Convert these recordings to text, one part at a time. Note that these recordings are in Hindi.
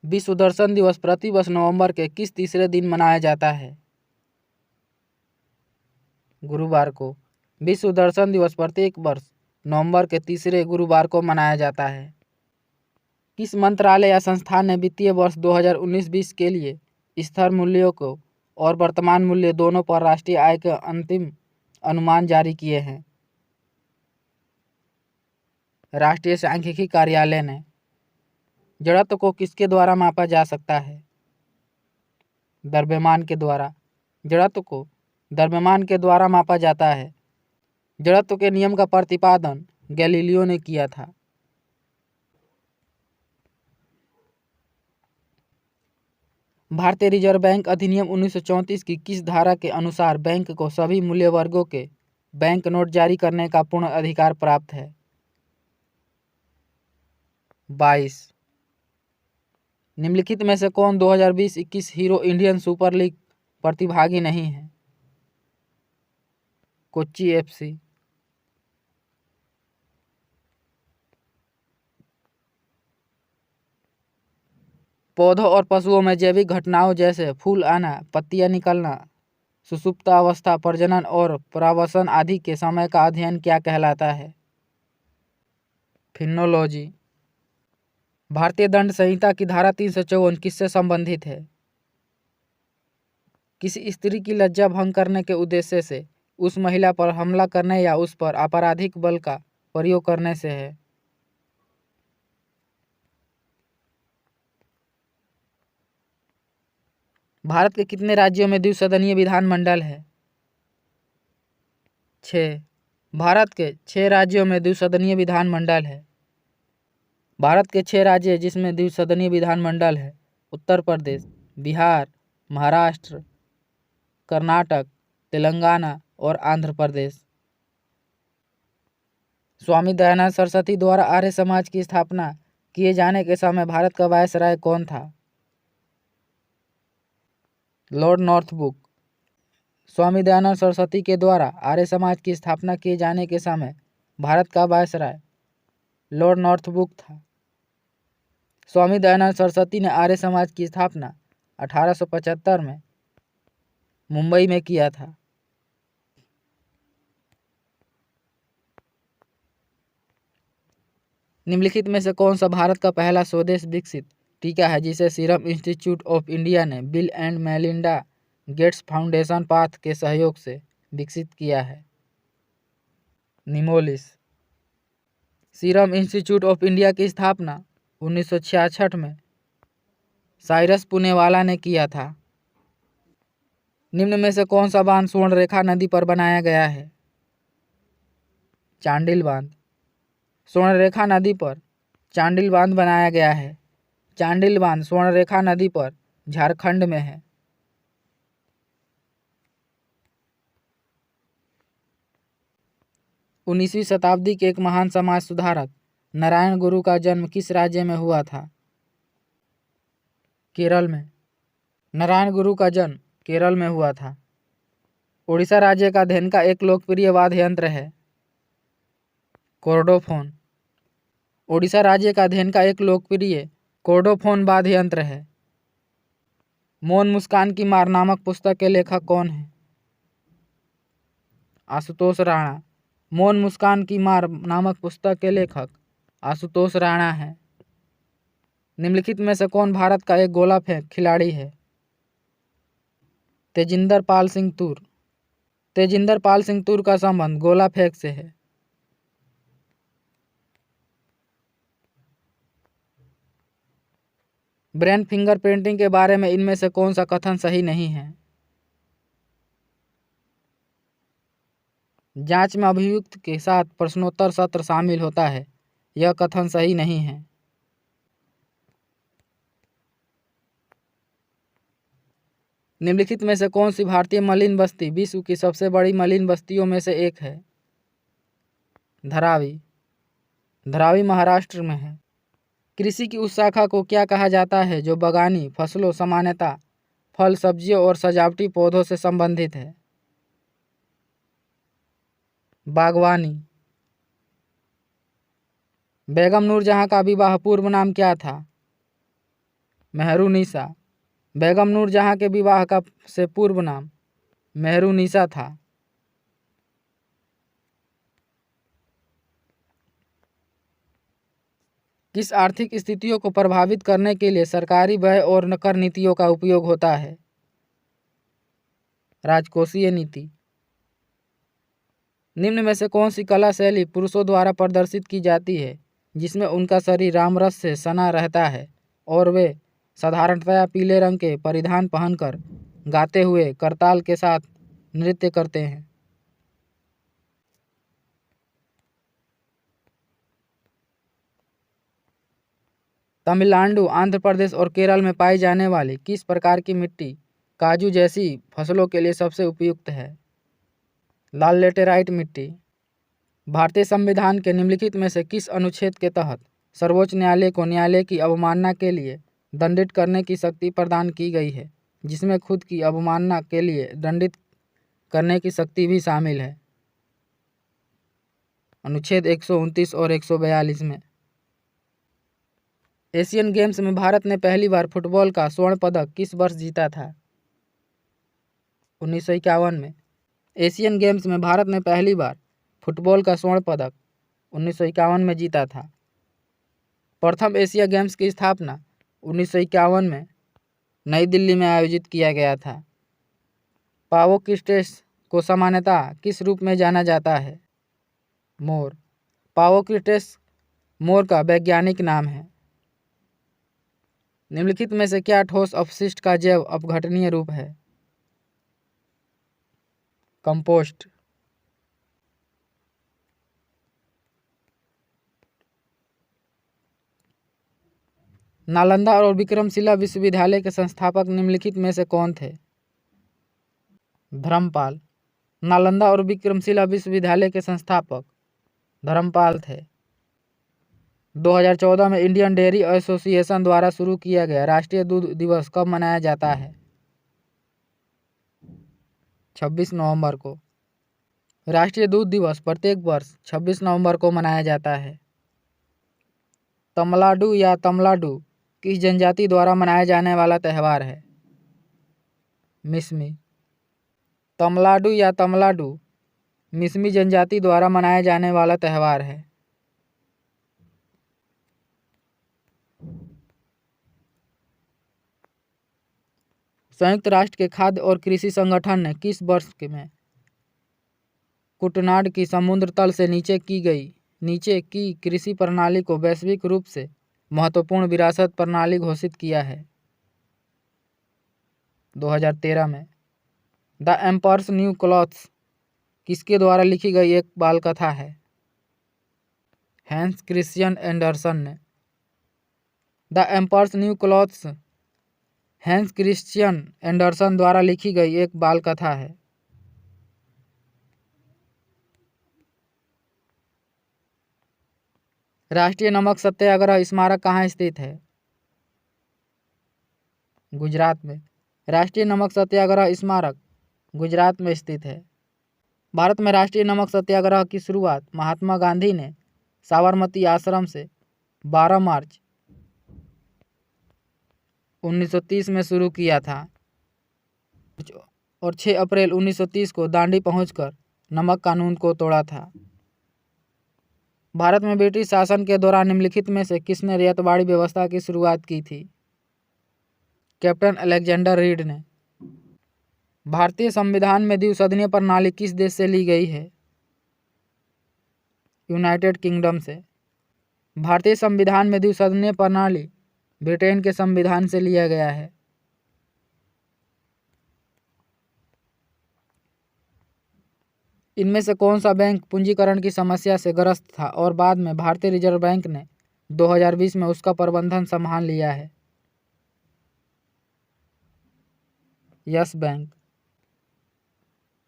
विश्व दर्शन दिवस प्रतिवर्ष नवंबर के किस तीसरे दिन मनाया जाता है? गुरुवार को। विश्व दर्शन दिवस प्रत्येक वर्ष नवंबर के तीसरे गुरुवार को मनाया जाता है। किस मंत्रालय या संस्थान ने वित्तीय वर्ष 2019-20 के लिए स्थिर मूल्यों को और वर्तमान मूल्य दोनों पर राष्ट्रीय आय के अंतिम अनुमान जारी किए हैं? राष्ट्रीय सांख्यिकी कार्यालय ने। जड़त्व को किसके द्वारा मापा जा सकता है? द्रव्यमान के द्वारा। जड़त्व को द्रव्यमान के द्वारा मापा जाता है। जड़त्व के नियम का प्रतिपादन गैलीलियो ने किया था। भारतीय रिजर्व बैंक अधिनियम 1934 की किस धारा के अनुसार बैंक को सभी मूल्य वर्गों के बैंक नोट जारी करने का पूर्ण अधिकार प्राप्त है? 22। निम्नलिखित में से कौन 2020-21 हीरो इंडियन सुपर लीग प्रतिभागी नहीं है? कोच्चि एफसी। पौधों और पशुओं में जैविक घटनाओं जैसे फूल आना, पत्तियां निकलना, सुषुप्तावस्था, प्रजनन और परावसन आदि के समय का अध्ययन क्या कहलाता है? फिनोलॉजी। भारतीय दंड संहिता की धारा 354 किससे संबंधित है? किसी स्त्री की लज्जा भंग करने के उद्देश्य से उस महिला पर हमला करने या उस पर आपराधिक बल का प्रयोग करने से है। भारत के कितने राज्यों में द्विसदनीय विधानमंडल है? 6। भारत के 6 राज्यों में द्विसदनीय विधानमंडल है। भारत के 6 राज्य जिसमें द्विसदनीय विधानमंडल है: उत्तर प्रदेश, बिहार, महाराष्ट्र, कर्नाटक, तेलंगाना और आंध्र प्रदेश। स्वामी दयानंद सरस्वती द्वारा आर्य समाज की स्थापना किए जाने के समय भारत का वायसराय कौन था? Lord Northbrook. स्वामी दयानंद सरस्वती के द्वारा आर्य समाज की स्थापना किए जाने के समय भारत का वायसराय लॉर्ड नॉर्थब्रुक था। स्वामी दयानंद सरस्वती ने आर्य समाज की स्थापना 1875 में मुंबई में किया था। निम्नलिखित में से कौन सा भारत का पहला स्वदेश विकसित टीका है जिसे सीरम इंस्टीट्यूट ऑफ इंडिया ने bill and Melinda Gates foundation path के सहयोग से विकसित किया है? निमोलिस। सीरम इंस्टीट्यूट ऑफ इंडिया की स्थापना 1966 में साइरस पुनेवाला ने किया था। निम्न में से कौन सा बांध स्वर्णरेखा नदी पर बनाया गया है? चांडिल बांध। स्वर्णरेखा नदी पर चांडिल बांध बनाया गया है। चांडिल बांध स्वर्णरेखा नदी पर झारखंड में है। उन्नीसवीं शताब्दी के एक महान समाज सुधारक नारायण गुरु का जन्म किस राज्य में हुआ था? केरल में। नारायण गुरु का जन्म केरल में हुआ था। उड़ीसा राज्य का धेन का एक लोकप्रिय वाद्य यंत्र है? कॉर्डोफोन। उड़ीसा राज्य का धेन का एक लोकप्रिय कॉर्डोफोन वाद्य यंत्र है। मौन मुस्कान की मार नामक पुस्तक के लेखक कौन है? आशुतोष राणा। मौन मुस्कान की मार नामक पुस्तक के लेखक आशुतोष राणा है। निम्नलिखित में से कौन भारत का एक गोला फेंक खिलाड़ी है? तेजिंदर पाल सिंह तूर। तेजिंदर पाल सिंह तूर का संबंध गोला फेंक से है। ब्रेन फिंगर पेंटिंग के बारे में इनमें से कौन सा कथन सही नहीं है? जांच में अभियुक्त के साथ प्रश्नोत्तर सत्र शामिल होता है, यह कथन सही नहीं है। निम्नलिखित में से कौन सी भारतीय मलिन बस्ती विश्व की सबसे बड़ी मलिन बस्तियों में से एक है? धरावी। धरावी महाराष्ट्र में है। कृषि की उस शाखा को क्या कहा जाता है जो बागानी फसलों, सामान्यतः फल, सब्जियों और सजावटी पौधों से संबंधित है? बागवानी। बेगम नूरजहां का विवाह पूर्व नाम क्या था? मेहरुनिसा। बेगम नूरजहां के विवाह का से पूर्व नाम मेहरुनिसा था। किस आर्थिक स्थितियों को प्रभावित करने के लिए सरकारी व्यय और कर नीतियों का उपयोग होता है? राजकोषीय नीति। निम्न में से कौन सी कला शैली पुरुषों द्वारा प्रदर्शित की जाती है जिसमें उनका शरीर रामरस से सना रहता है और वे साधारणतया पीले रंग के परिधान पहनकर गाते हुए करताल के साथ नृत्य करते हैं? तमिलनाडु, आंध्र प्रदेश और केरल में पाई जाने वाली किस प्रकार की मिट्टी काजू जैसी फसलों के लिए सबसे उपयुक्त है? लाल लेटेराइट मिट्टी। भारतीय संविधान के निम्नलिखित में से किस अनुच्छेद के तहत सर्वोच्च न्यायालय को न्यायालय की अवमानना के लिए दंडित करने की शक्ति प्रदान की गई है, जिसमें खुद की अवमानना के लिए दंडित करने की शक्ति भी शामिल है? अनुच्छेद 129 और 142 में। एशियन गेम्स में भारत ने पहली बार फुटबॉल का स्वर्ण पदक किस वर्ष जीता था? 1951 में। एशियन गेम्स में भारत ने पहली बार फुटबॉल का स्वर्ण पदक 1951 में जीता था। प्रथम एशिया गेम्स की स्थापना 1951 में नई दिल्ली में आयोजित किया गया था। पावो क्रिस्टेस को सामान्यतः किस रूप में जाना जाता है? मोर। पावो क्रिस्टेस मोर का वैज्ञानिक नाम है। निम्नलिखित में से क्या ठोस अपशिष्ट का जैव अपघटनीय रूप है? कंपोस्ट। नालंदा और विक्रमशिला विश्वविद्यालय के संस्थापक निम्नलिखित में से कौन थे? धर्मपाल। नालंदा और विक्रमशिला विश्वविद्यालय के संस्थापक धर्मपाल थे। 2014 में इंडियन डेयरी एसोसिएशन द्वारा शुरू किया गया राष्ट्रीय दूध दिवस कब मनाया जाता है? 26 नवंबर को। राष्ट्रीय दूध दिवस प्रत्येक वर्ष 26 नवंबर को मनाया जाता है। तमलाडू या तमलाडू किस जनजाति द्वारा मनाया जाने वाला त्यौहार है? मिसमी। तमलाडू या तमलाडू मिसमी जनजाति द्वारा मनाया जाने वाला त्यौहार है। संयुक्त राष्ट्र के खाद्य और कृषि संगठन ने किस वर्ष में कुटनाड की समुद्र तल से नीचे की कृषि प्रणाली को वैश्विक रूप से महत्वपूर्ण विरासत प्रणाली घोषित किया है? 2013 में। द एम्पर्स न्यू क्लॉथ्स किसके द्वारा लिखी गई एक बाल कथा है? हैंस क्रिश्चियन एंडरसन ने। The emperor's new clothes Hans Christian Andersen द्वारा लिखी गई एक बाल कथा है। राष्ट्रीय नमक सत्याग्रह स्मारक कहाँ स्थित है? गुजरात में। राष्ट्रीय नमक सत्याग्रह स्मारक गुजरात में स्थित है। भारत में राष्ट्रीय नमक सत्याग्रह की शुरुआत महात्मा गांधी ने साबरमती आश्रम से 12 मार्च 1930 में शुरू किया था और 6 अप्रैल 1930 को दांडी पहुंचकर नमक कानून को तोड़ा था। भारत में ब्रिटिश शासन के दौरान निम्नलिखित में से किसने रैयतवाड़ी व्यवस्था की शुरुआत की थी? कैप्टन अलेक्जेंडर रीड ने। भारतीय संविधान में द्विसदनीय प्रणाली किस देश से ली गई है? यूनाइटेड किंगडम से। भारतीय संविधान में द्विसदनीय प्रणाली ब्रिटेन के संविधान से लिया गया है। इनमें से कौन सा बैंक पूंजीकरण की समस्या से ग्रस्त था और बाद में भारतीय रिजर्व बैंक ने 2020 में उसका प्रबंधन संभाल लिया है? Yes bank.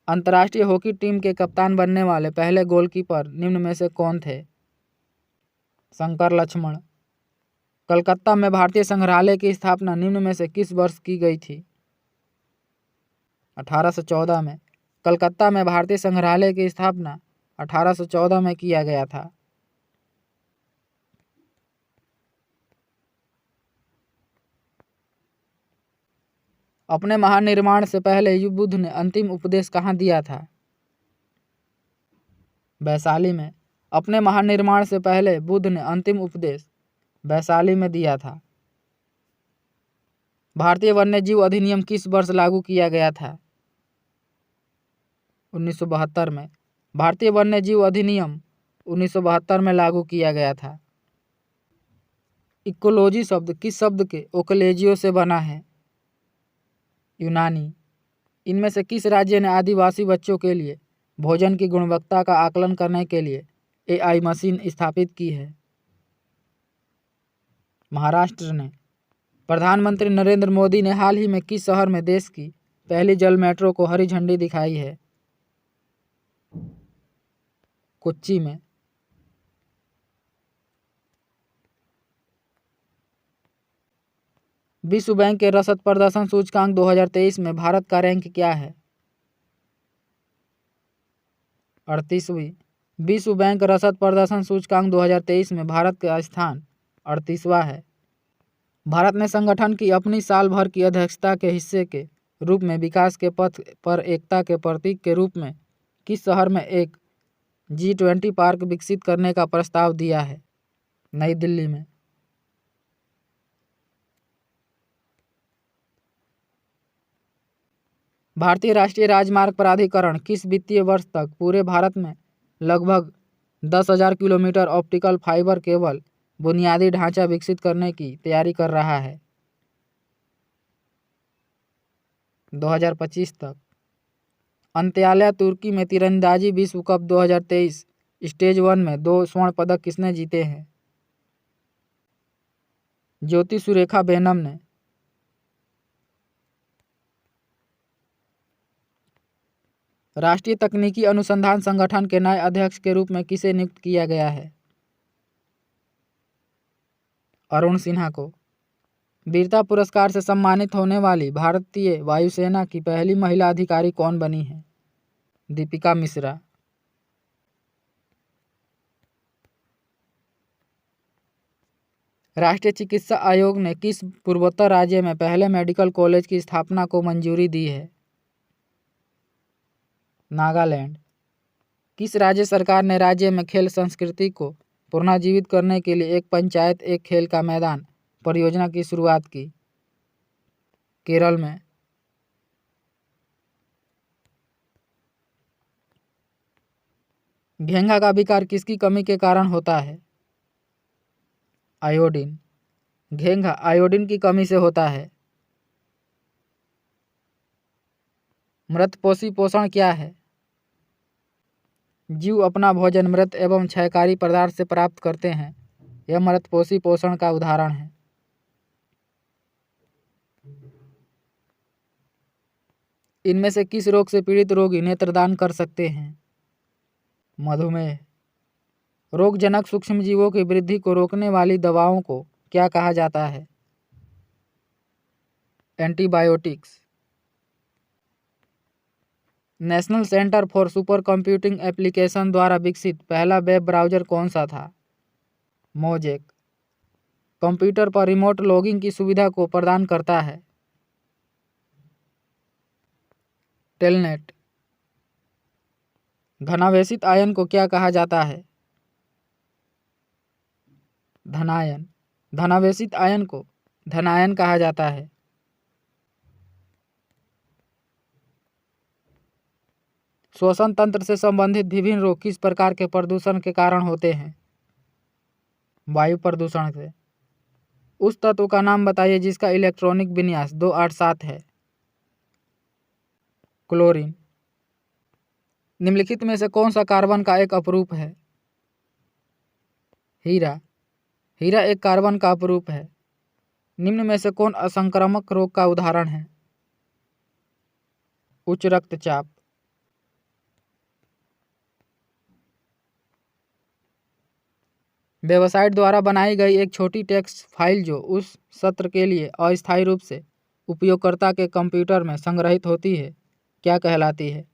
अंतर्राष्ट्रीय हॉकी टीम के कप्तान बनने वाले पहले गोलकीपर निम्न में से कौन थे? शंकर लक्ष्मण। कलकत्ता में भारतीय संग्रहालय की स्थापना निम्न में से किस वर्ष की गई थी? 1814 में। कलकत्ता में भारतीय संग्रहालय की स्थापना 1814 में किया गया था। अपने महानिर्माण से पहले बुद्ध ने अंतिम उपदेश कहाँ दिया था? वैशाली में। अपने महानिर्माण से पहले बुद्ध ने अंतिम उपदेश वैशाली में दिया था। भारतीय वन्यजीव अधिनियम किस वर्ष लागू किया गया था? 1972 में। भारतीय वन्यजीव अधिनियम 1972 में लागू किया गया था। इकोलॉजी शब्द किस शब्द के ओकलेजियो से बना है? यूनानी। इनमें से किस राज्य ने आदिवासी बच्चों के लिए भोजन की गुणवत्ता का आकलन करने के लिए AI मशीन स्थापित की है? महाराष्ट्र ने। प्रधानमंत्री नरेंद्र मोदी ने हाल ही में किस शहर में देश की पहली जल मेट्रो को हरी झंडी दिखाई है? कोच्चि में। विश्व बैंक के रसद प्रदर्शन सूचकांक 2023 में भारत का रैंक क्या है? 38वीं। विश्व बैंक रसद प्रदर्शन सूचकांक 2023 में भारत का स्थान 38वां है। भारत ने संगठन की अपनी साल भर की अध्यक्षता के हिस्से के रूप में विकास के पथ पर एकता के प्रतीक के रूप में किस शहर में एक G20 पार्क विकसित करने का प्रस्ताव दिया है? नई दिल्ली में। भारतीय राष्ट्रीय राजमार्ग प्राधिकरण किस वित्तीय वर्ष तक पूरे भारत में लगभग 10,000 किलोमीटर ऑप्टिकल फाइबर केबल बुनियादी ढांचा विकसित करने की तैयारी कर रहा है? 2025 तक। अंत्याल्या तुर्की में तीरंदाजी विश्व कप 2023 स्टेज 1 में 2 स्वर्ण पदक किसने जीते हैं? ज्योति सुरेखा वेनम ने। राष्ट्रीय तकनीकी अनुसंधान संगठन के नए अध्यक्ष के रूप में किसे नियुक्त किया गया है? अरुण सिन्हा को। वीरता पुरस्कार से सम्मानित होने वाली भारतीय वायुसेना की पहली महिला अधिकारी कौन बनी है? दीपिका मिश्रा। राष्ट्रीय चिकित्सा आयोग ने किस पूर्वोत्तर राज्य में पहले मेडिकल कॉलेज की स्थापना को मंजूरी दी है? नागालैंड। किस राज्य सरकार ने राज्य में खेल संस्कृति को पुनर्जीवित करने के लिए एक पंचायत एक खेल का मैदान परियोजना की शुरुआत की? केरल में। घेंघा का विकार किसकी कमी के कारण होता है? आयोडीन। घेंघा आयोडीन की कमी से होता है। मृत पोषी पोषण क्या है? जीव अपना भोजन मृत एवं क्षयकारी पदार्थ से प्राप्त करते हैं। यह मृत पोषी पोषण का उदाहरण है। इनमें से किस रोग से पीड़ित रोगी नेत्रदान कर सकते हैं? मधुमेह। रोगजनक सूक्ष्मजीवों की वृद्धि को रोकने वाली दवाओं को क्या कहा जाता है? Antibiotics. National centre for super computing application द्वारा विकसित पहला वेब ब्राउज़र कौन सा था? मोजेक। कंप्यूटर पर रिमोट लॉगिंग की सुविधा को प्रदान करता है। टेलनेट। घनावेशित आयन को क्या कहा जाता है? धनायन। धनावेशित आयन को धनायन कहा जाता है। श्वसन तंत्र से संबंधित विभिन्न रोग किस प्रकार के प्रदूषण के कारण होते हैं? वायु प्रदूषण से। उस तत्व का नाम बताइए जिसका इलेक्ट्रॉनिक विन्यास 287 है। क्लोरीन। निम्नलिखित में से कौन सा कार्बन का एक अपरूप है? हीरा। हीरा एक कार्बन का अपरूप है। निम्न में से कौन असंक्रामक रोग का उदाहरण है? उच्च रक्तचाप। वेबसाइट द्वारा बनाई गई एक छोटी टेक्स्ट फाइल जो उस सत्र के लिए अस्थायी रूप से उपयोगकर्ता के कंप्यूटर में संग्रहित होती है क्या कहलाती है?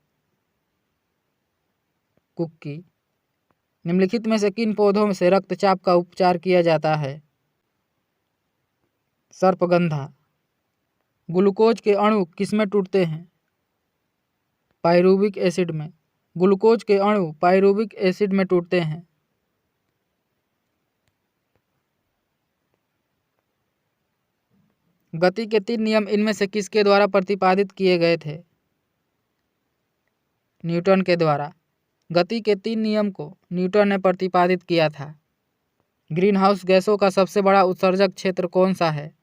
कुकी। निम्नलिखित में से किन पौधों से रक्तचाप का उपचार किया जाता है? सर्पगंधा। ग्लूकोज के अणु किसमें टूटते हैं? पाइरूविक एसिड में। ग्लूकोज के अणु पाइरूविक एसिड में टूटते हैं। गति के 3 नियम इनमें से किसके द्वारा प्रतिपादित किए गए थे? न्यूटन के द्वारा। गति के 3 नियम को न्यूटन ने प्रतिपादित किया था। ग्रीन हाउस गैसों का सबसे बड़ा उत्सर्जक क्षेत्र कौन सा है?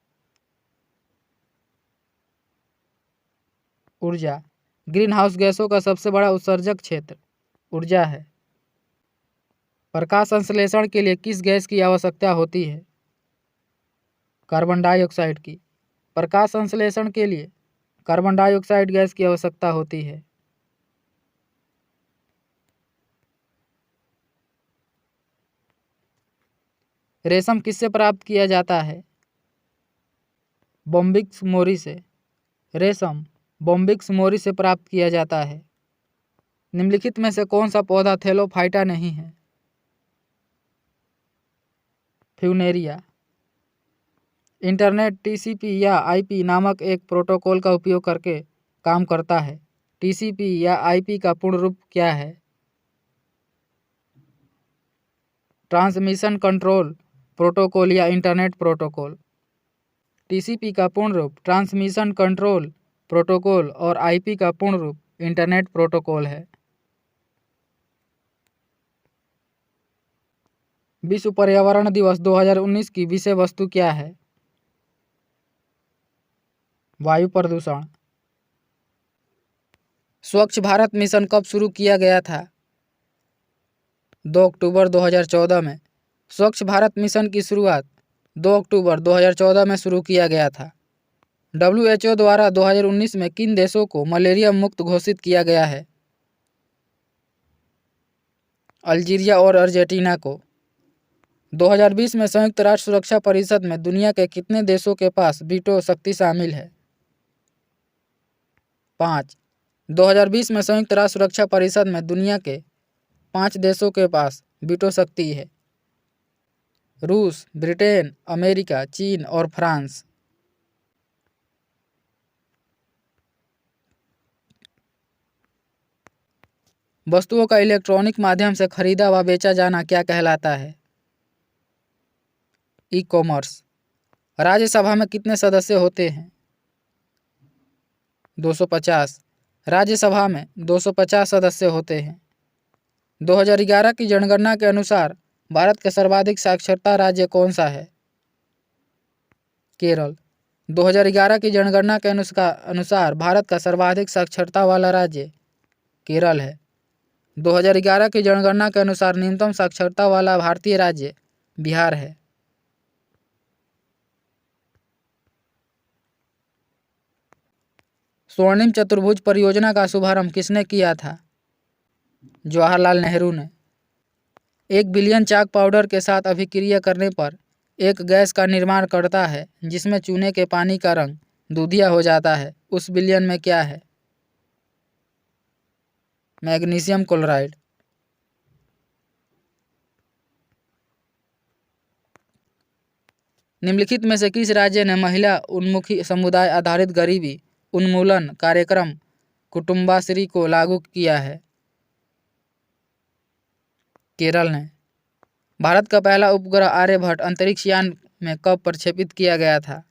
ऊर्जा। ग्रीन हाउस गैसों का सबसे बड़ा उत्सर्जक क्षेत्र ऊर्जा है। प्रकाश संश्लेषण के लिए किस गैस की आवश्यकता होती है? कार्बन डाइऑक्साइड की। प्रकाश संश्लेषण के लिए कार्बन डाइऑक्साइड गैस की आवश्यकता होती है। रेशम किससे प्राप्त किया जाता है? बोम्बिक्स मोरी से। रेशम बोम्बिक्स मोरी से प्राप्त किया जाता है। निम्नलिखित में से कौन सा पौधा थैलोफाइटा नहीं है? फ्यूनेरिया। इंटरनेट टीसीपी या आईपी नामक एक प्रोटोकॉल का उपयोग करके काम करता है। टीसीपी या आईपी का पूर्ण रूप क्या है? ट्रांसमिशन कंट्रोल प्रोटोकॉल या इंटरनेट प्रोटोकॉल। टीसीपी का पूर्ण रूप ट्रांसमिशन कंट्रोल प्रोटोकॉल और आईपी का पूर्ण रूप इंटरनेट प्रोटोकॉल है। विश्व पर्यावरण दिवस 2019 की विषय वस्तु क्या है? वायु प्रदूषण। स्वच्छ भारत मिशन कब शुरू किया गया था? 2 अक्टूबर 2014 में। स्वच्छ भारत मिशन की शुरुआत 2 अक्टूबर 2014 में शुरू किया गया था। WHO द्वारा 2019 में किन देशों को मलेरिया मुक्त घोषित किया गया है? अल्जीरिया और अर्जेंटीना को। 2020 में संयुक्त राष्ट्र सुरक्षा परिषद में दुनिया के कितने देशों के पास वीटो शक्ति शामिल है? 5। 2020 में संयुक्त राष्ट्र सुरक्षा परिषद में दुनिया के 5 देशों के पास वीटो शक्ति है। रूस, ब्रिटेन, अमेरिका, चीन और फ्रांस। वस्तुओं का इलेक्ट्रॉनिक माध्यम से खरीदा व बेचा जाना क्या कहलाता है? E commerce. राज्यसभा में कितने सदस्य होते हैं? 250। राज्यसभा में 250 सदस्य होते हैं। 2011 की जनगणना के अनुसार भारत का सर्वाधिक साक्षरता राज्य कौन सा है? केरल। 2011 की जनगणना के अनुसार भारत का सर्वाधिक साक्षरता वाला राज्य केरल है। 2011 की जनगणना के अनुसार न्यूनतम साक्षरता वाला भारतीय राज्य बिहार है। स्वर्णिम चतुर्भुज परियोजना का शुभारंभ किसने किया था? जवाहरलाल नेहरू ने। 1 बिलियन चाक पाउडर के साथ अभिक्रिया करने पर एक गैस का निर्माण करता है जिसमें चूने के पानी का रंग दूधिया हो जाता है। उस बिलियन में क्या है? Magnesium chloride. निम्नलिखित में से किस राज्य ने महिला उन्मुखी समुदाय आधारित गरीबी उन्मूलन कार्यक्रम कुटुंबाश्री को लागू किया है? केरल ने। भारत का पहला उपग्रह आर्यभट्ट अंतरिक्ष यान में कब प्रक्षेपित किया गया था?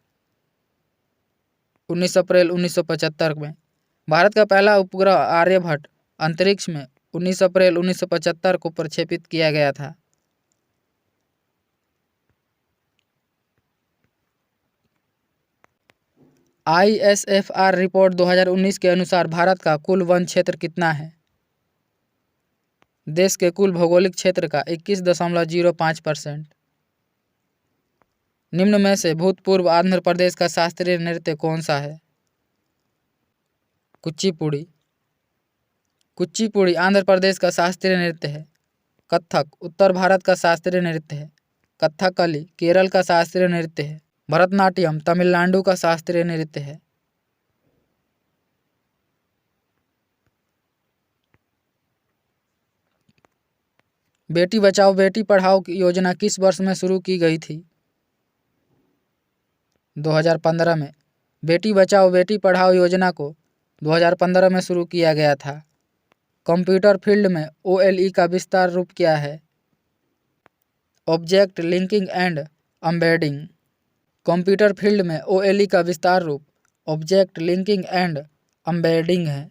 19 अप्रैल 1975 में। भारत का पहला उपग्रह आर्यभट्ट अंतरिक्ष में 19 अप्रैल 1975 को प्रक्षेपित किया गया था। ISFR रिपोर्ट 2019 के अनुसार भारत का कुल वन क्षेत्र कितना है? देश के कुल भौगोलिक क्षेत्र का 21.05%। निम्न में से भूतपूर्व आंध्र प्रदेश का शास्त्रीय नृत्य कौन सा है? कुचिपुड़ी। कुचिपुड़ी आंध्र प्रदेश का शास्त्रीय नृत्य है। कथक उत्तर भारत का शास्त्रीय नृत्य है। कथकली केरल का शास्त्रीय नृत्य है। भरतनाट्यम तमिलनाडु का शास्त्रीय नृत्य है। बेटी बचाओ बेटी पढ़ाओ की योजना किस वर्ष में शुरू की गई थी? 2015 में। बेटी बचाओ बेटी पढ़ाओ योजना को 2015 में शुरू किया गया था। कंप्यूटर फील्ड में OLE का विस्तार रूप क्या है? Object linking and embedding. Computer field में OLE का विस्तार रूप ऑब्जेक्ट लिंकिंग एंड एम्बेडिंग है।